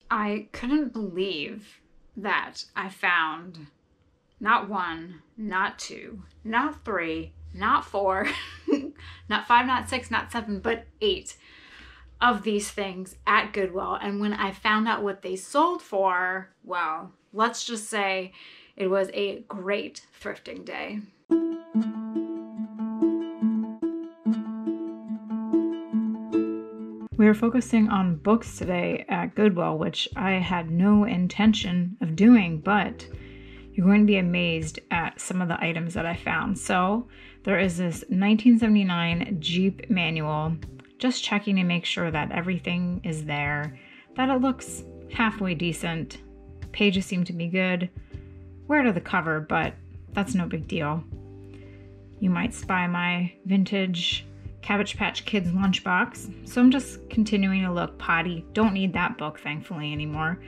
I couldn't believe that I found not one, not two, not three, not four, not five, not six, not seven, but 8 of these things at Goodwill. And when I found out what they sold for, well, let's just say it was a great thrifting day. We are focusing on books today at Goodwill, which I had no intention of doing, but you're going to be amazed at some of the items that I found. So there is this 1979 Jeep manual, just checking to make sure that everything is there, that it looks halfway decent. Pages seem to be good. Weird of the cover, but that's no big deal. You might spy my vintage Cabbage Patch Kids lunchbox. So I'm just continuing to look potty. Don't need that book, thankfully, anymore.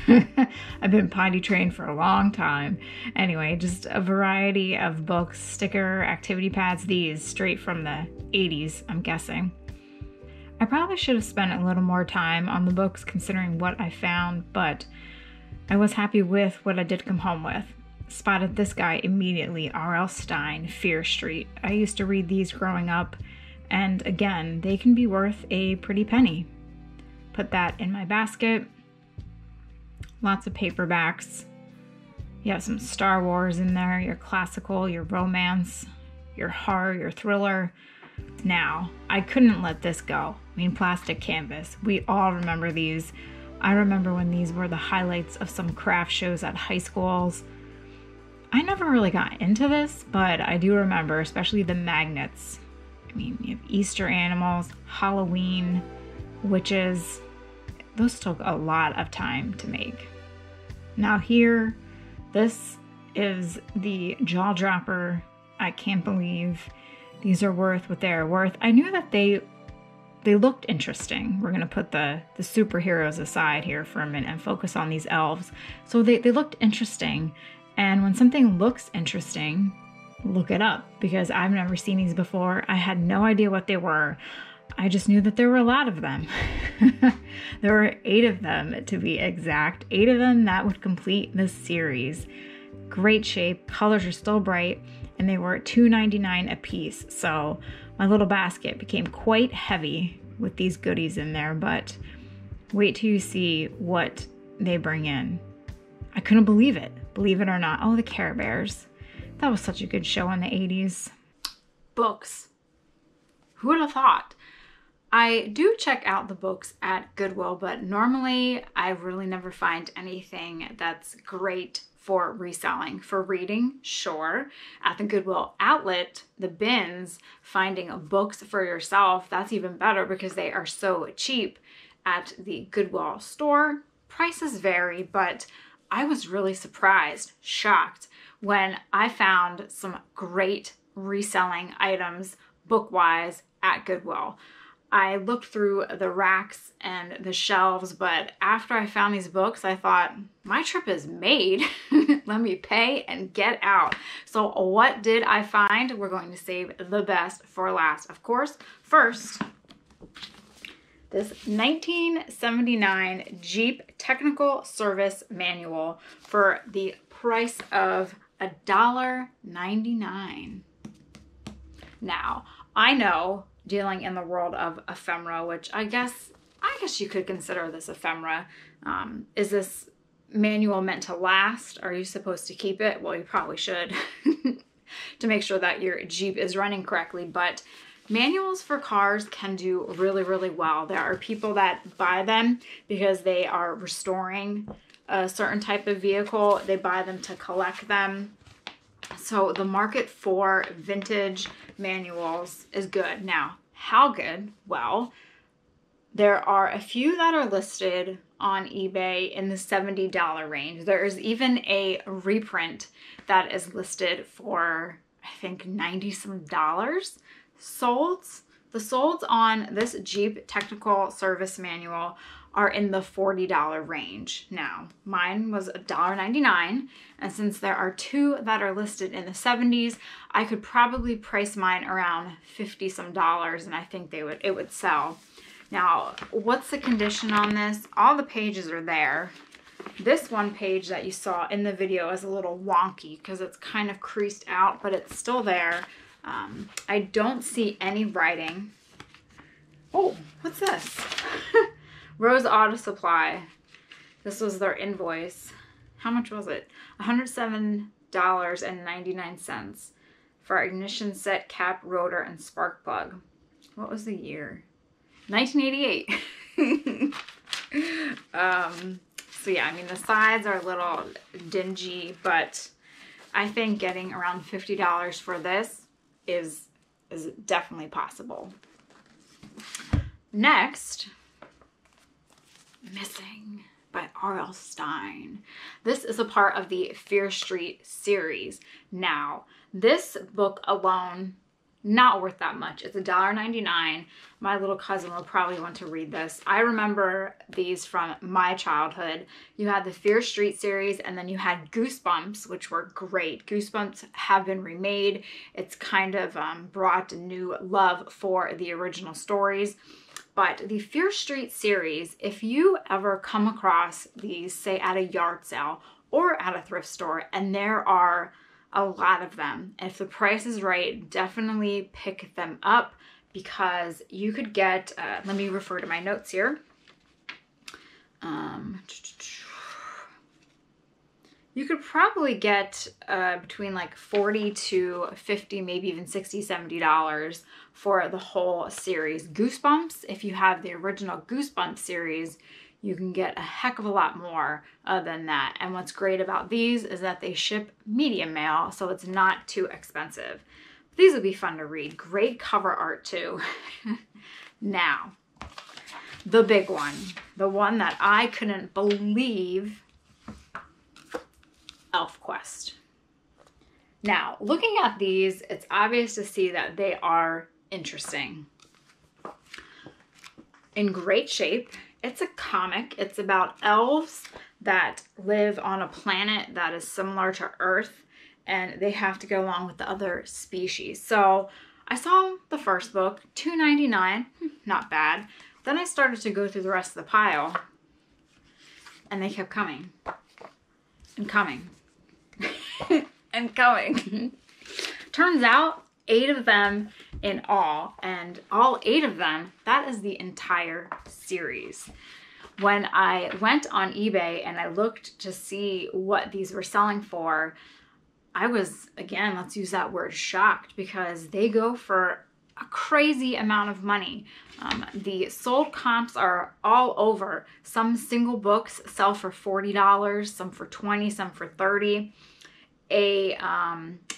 I've been potty trained for a long time. Anyway, just a variety of books, sticker, activity pads, these straight from the 80s, I'm guessing. I probably should have spent a little more time on the books considering what I found, but I was happy with what I did come home with. Spotted this guy immediately, R.L. Stine, Fear Street. I used to read these growing up, and again, they can be worth a pretty penny. Put that in my basket. Lots of paperbacks. You have some Star Wars in there, your classical, your romance, your horror, your thriller. Now, I couldn't let this go. I mean, Plastic Canvas. We all remember these. I remember when these were the highlights of some craft shows at high schools. I never really got into this, but I do remember, especially the magnets. I mean, you have Easter animals, Halloween, witches. Those took a lot of time to make. Now here, this is the jaw dropper. I can't believe these are worth what they're worth. I knew that they looked interesting. We're gonna put the superheroes aside here for a minute and focus on these elves. So they looked interesting. And when something looks interesting, look it up, because I've never seen these before. I had no idea what they were. I just knew that there were a lot of them. There were 8 of them, to be exact. 8 of them that would complete this series. Great shape, colors are still bright, and they were $2.99 a piece. So my little basket became quite heavy with these goodies in there, but wait till you see what they bring in. I couldn't believe it or not. Oh, the Care Bears. That was such a good show in the 80s. Books. Who would have thought? I do check out the books at Goodwill, but normally I really never find anything that's great for reselling. For reading, sure. At the Goodwill outlet, the bins, finding books for yourself, that's even better because they are so cheap. At the Goodwill store, prices vary, but I was really surprised, shocked, when I found some great reselling items book-wise at Goodwill. I looked through the racks and the shelves, but after I found these books, I thought, my trip is made. Let me pay and get out. So what did I find? We're going to save the best for last. Of course, first, this 1979 Jeep Technical Service Manual for the price of $1.99. Now, I know, dealing in the world of ephemera, which I guess you could consider this ephemera. Is this manual meant to last? Are you supposed to keep it? Well, you probably should to make sure that your Jeep is running correctly, but manuals for cars can do really, really well. There are people that buy them because they are restoring a certain type of vehicle. They buy them to collect them. So the market for vintage manuals is good. Now, how good? Well, there are a few that are listed on eBay in the $70 range. There is even a reprint that is listed for, I think, $90 some. The solds on this Jeep Technical Service Manual are in the $40 range. Now, mine was $1.99, and since there are 2 that are listed in the 70s, I could probably price mine around $50 some, and I think it would sell. Now, what's the condition on this? All the pages are there. This one page that you saw in the video is a little wonky because it's kind of creased out, but it's still there. I don't see any writing. Oh, what's this? Rose Auto Supply. This was their invoice. How much was it? $107.99 for ignition set, cap, rotor, and spark plug. What was the year? 1988. So yeah, I mean, the sides are a little dingy, but I think getting around $50 for this is definitely possible. Next, Missing by R.L. Stine. This is a part of the Fear Street series. Now, this book alone, not worth that much. It's $1.99. My little cousin will probably want to read this. I remember these from my childhood. You had the Fear Street series, and then you had Goosebumps, which were great. Goosebumps have been remade. It's kind of brought a new love for the original stories. But the Fear Street series, if you ever come across these, say at a yard sale or at a thrift store, and there are a lot of them, if the price is right, definitely pick them up, because you could get, let me refer to my notes here. You could probably get between like $40 to $50, maybe even $60, $70 for the whole series. Goosebumps, if you have the original Goosebumps series, you can get a heck of a lot more than that. And what's great about these is that they ship medium mail, so it's not too expensive. These would be fun to read. Great cover art too. Now, the big one, the one that I couldn't believe, ElfQuest. Now, looking at these, it's obvious to see that they are interesting. In great shape. It's a comic. It's about elves that live on a planet that is similar to Earth, and they have to go along with the other species. So I saw the first book, $2.99, not bad. Then I started to go through the rest of the pile, and they kept coming and coming and coming. Turns out 8 of them in all, and all 8 of them, that is the entire series. When I went on eBay and I looked to see what these were selling for, I was, again, let's use that word, shocked, because they go for a crazy amount of money. The sold comps are all over. Some single books sell for $40, some for $20, some for $30. A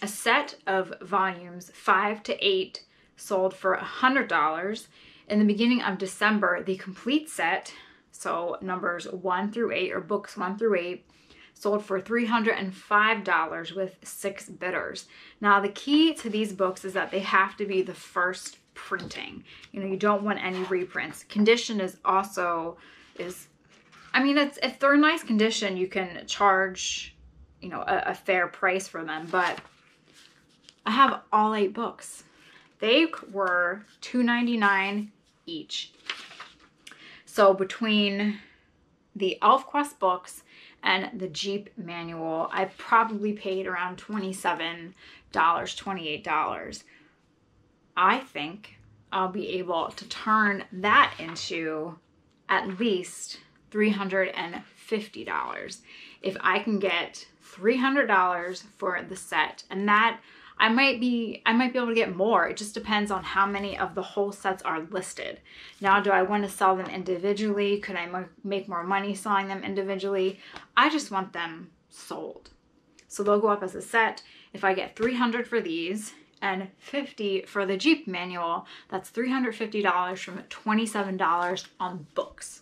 set of volumes, 5 to 8, sold for $100. In the beginning of December, the complete set, so numbers 1 through 8, or books 1 through 8, sold for $305 with 6 bidders. Now, the key to these books is that they have to be the first printing. You know, you don't want any reprints. Condition is also, I mean, if they're in nice condition, you can charge, you know, a fair price for them. But I have all 8 books. They were $2.99 each. So between the ElfQuest books and the Jeep manual, I probably paid around $27, $28. I think I'll be able to turn that into at least $350 if I can get $300 for the set. And that I might be able to get more. It just depends on how many of the whole sets are listed. Now, do I want to sell them individually? Could I make more money selling them individually? I just want them sold. So they'll go up as a set. If I get $300 for these and $50 for the Jeep manual, that's $350 from $27 on books.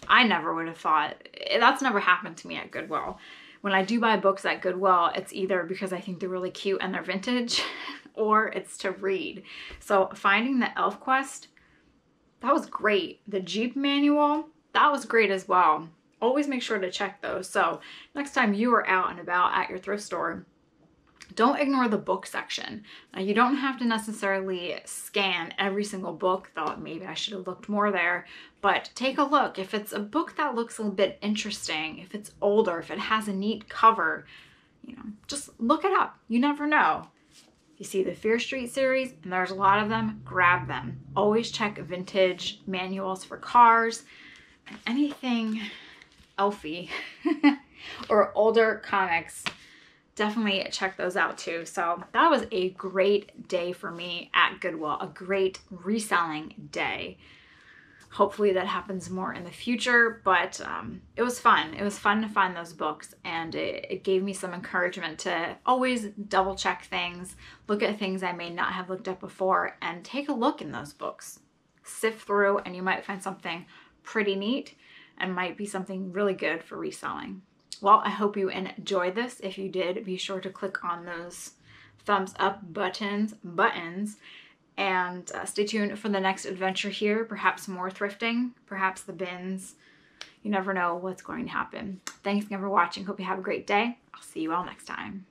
I never would have thought, that's never happened to me at Goodwill. When I do buy books at Goodwill, it's either because I think they're really cute and they're vintage, or it's to read. So finding the ElfQuest, that was great. The Jeep manual, that was great as well. Always make sure to check those. So next time you are out and about at your thrift store, Don't ignore the book section. Now, you don't have to necessarily scan every single book, though maybe I should have looked more there, but take a look. If it's a book that looks a little bit interesting, if it's older, if it has a neat cover, you know, just look it up. You never know. You see the Fear Street series, and there's a lot of them, grab them. Always check vintage manuals for cars and anything elfy or older comics. Definitely check those out too. So that was a great day for me at Goodwill, a great reselling day. Hopefully that happens more in the future, but it was fun. It was fun to find those books, and it gave me some encouragement to always double check things, look at things I may not have looked at before, and take a look in those books. Sift through, and you might find something pretty neat and might be something really good for reselling. Well, I hope you enjoyed this. If you did, be sure to click on those thumbs up buttons, and stay tuned for the next adventure here. Perhaps more thrifting, perhaps the bins. You never know what's going to happen. Thanks again for watching. Hope you have a great day. I'll see you all next time.